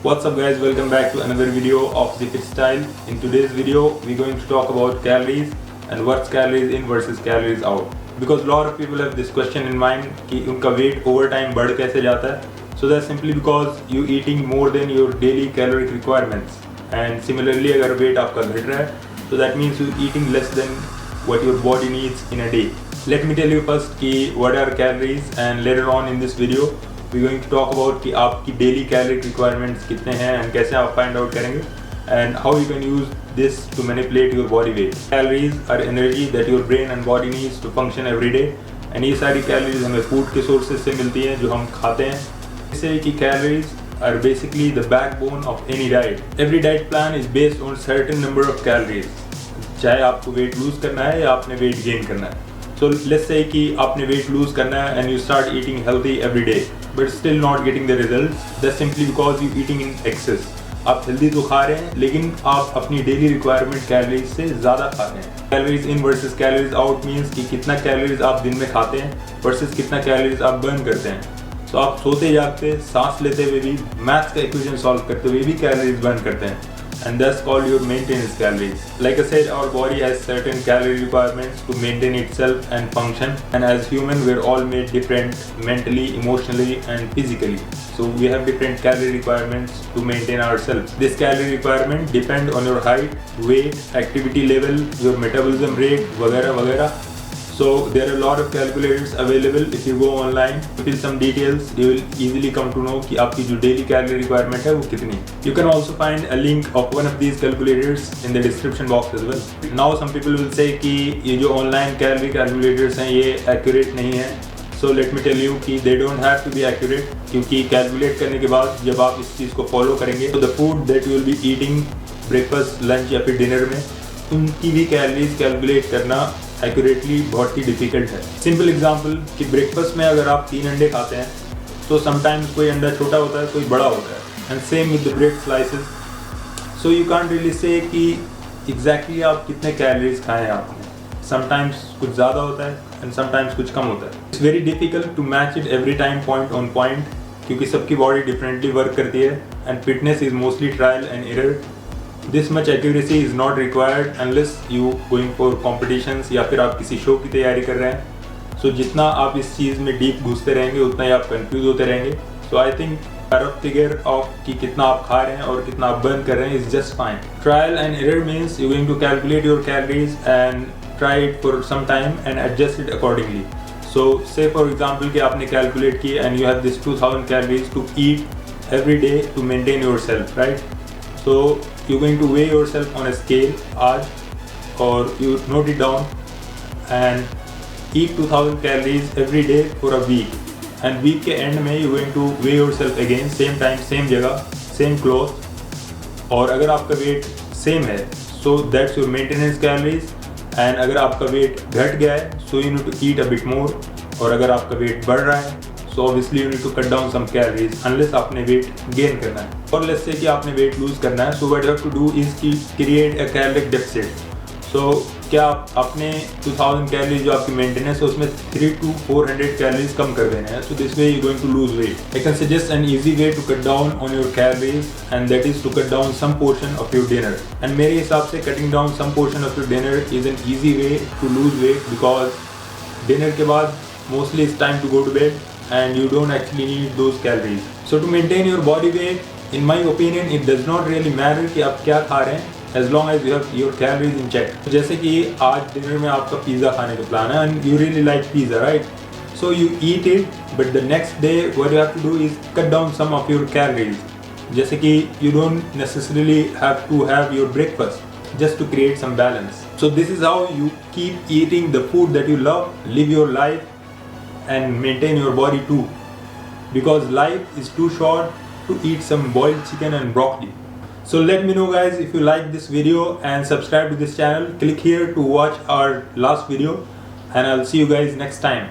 What's up guys, welcome back to another video of The Fit Style. In today's video, we're going to talk about calories and what's calories in versus calories out. Because a lot of people have this question in mind कि उनका weight over time बढ़ कैसे जाता है. So that's simply because you eating more than your daily caloric requirements. And similarly अगर weight आपका घट रहा है, so that means you eating less than what your body needs in a day. Let me tell you first कि what are calories, and later on in this video we're going to talk about कि आपकी daily caloric requirements कितने हैं and कैसे आप find out करेंगे and how you can use this to manipulate your body weight. Calories are energy that your brain and body needs to function every day, and ये सारी calories हमें food के sources से मिलती हैं जो हम खाते हैं. इससे कि calories are basically the backbone of any diet. Every diet plan is based on certain number of calories. चाहे आपको weight lose करना है या आपने weight gain करना है. So let's say कि आपने weight lose करना है and you start eating healthy every day, but still not getting the results. That's simply because you eating in excess. आप healthy तो खा रहे हैं लेकिन आप अपनी daily requirement calories से ज़्यादा खा रहे हैं. Calories in versus calories out means कि कितना calories आप दिन में खाते हैं versus कितना calories आप burn करते हैं. So आप सोते जागते, सांस लेते हुए भी, मैथ्स का इक्वेशन सॉल्व करते हुए भी calories burn करते हैं. And that's called your maintenance calories. Like I said, our body has certain calorie requirements to maintain itself and function, and as human we're all made different mentally, emotionally and physically. So we have different calorie requirements to maintain ourselves. This calorie requirement depend on your height, weight, activity level, your metabolism rate, वगैरह वगैरह. So there are a lot of calculators available. If you go online, fill some details, you will easily come to know कि आपकी जो daily calorie requirement है वो कितनी. You can also find a link of one of these calculators in the description box as well. Now some people will say कि ये जो online calorie calculators हैं ये accurate नहीं है. So let me tell you कि they don't have to be accurate, क्योंकि calculate करने के बाद जब आप इस चीज़ को follow करेंगे तो the food that you will be eating breakfast, lunch या फिर dinner में उनकी भी calories calculate करना एक्यूरेटली बहुत ही डिफिकल्ट है. सिंपल एग्जांपल कि ब्रेकफास्ट में अगर आप 3 अंडे खाते हैं तो समटाइम्स कोई अंडा छोटा होता है, कोई बड़ा होता है, and same with the bread slices. So you can't really say कि एग्जैक्टली आप कितने कैलोरीज खाए हैं आपने. समटाइम्स कुछ ज़्यादा होता है एंड समटाइम्स कुछ कम होता है. It's very difficult to match it every time point on point, क्योंकि सबकी बॉडी डिफरेंटली वर्क करती है and fitness is mostly trial and error. This much accuracy is not required unless you going for competitions या फिर आप किसी show की तैयारी कर रहे हैं. So जितना आप इस चीज़ में डीप घुसते रहेंगे उतना ही आप कंफ्यूज होते रहेंगे. So I think rough figure of कि कितना आप खा रहे हैं और कितना आप बर्न कर रहे हैं is just fine. Trial and error means you're going to calculate your calories and try it for some time and adjust it accordingly. So say for example कि आपने calculate की and you have this 2000 calories to eat every day to maintain yourself, right? So you're going to weigh yourself on a scale आज, or you note it down and eat 2000 calories every day for a week, and week के end में you're going to weigh yourself again, same time, same जगह, same cloth. और अगर आपका weight same है so that's your maintenance calories, and अगर आपका weight घट गया है so you need to eat a bit more, और अगर आपका weight बढ़ रहा है so obviously you need to cut down some calories unless आपने weight gain करना है. और let's say कि आपने weight lose करना है, so what you have to do is कि create a caloric deficit. So क्या आप अपने 2000 calories जो आपकी maintenance है उसमें 300 to 400 calories कम कर देना है. So this way you're going to lose weight. I can suggest an easy way to cut down on your calories, and that is to cut down some portion of your dinner. And मेरे हिसाब से cutting down some portion of your dinner is an easy way to lose weight, because dinner के बाद mostly it's time to go to bed and you don't actually need those calories. So to maintain your body weight, in my opinion, it does not really matter कि आप क्या खा रहे हैं, as long as you have your calories in check. तो जैसे कि आज डिनर में आपका पिज़्ज़ा खाने का प्लान है and you really like pizza, right? So you eat it, but the next day what you have to do is cut down some of your calories. जैसे कि you don't necessarily have to have your breakfast, just to create some balance. So this is how you keep eating the food that you love, live your life and maintain your body too, because life is too short to eat some boiled chicken and broccoli. So let me know guys if you like this video and subscribe to this channel. Click here to watch our last video, and I'll see you guys next time.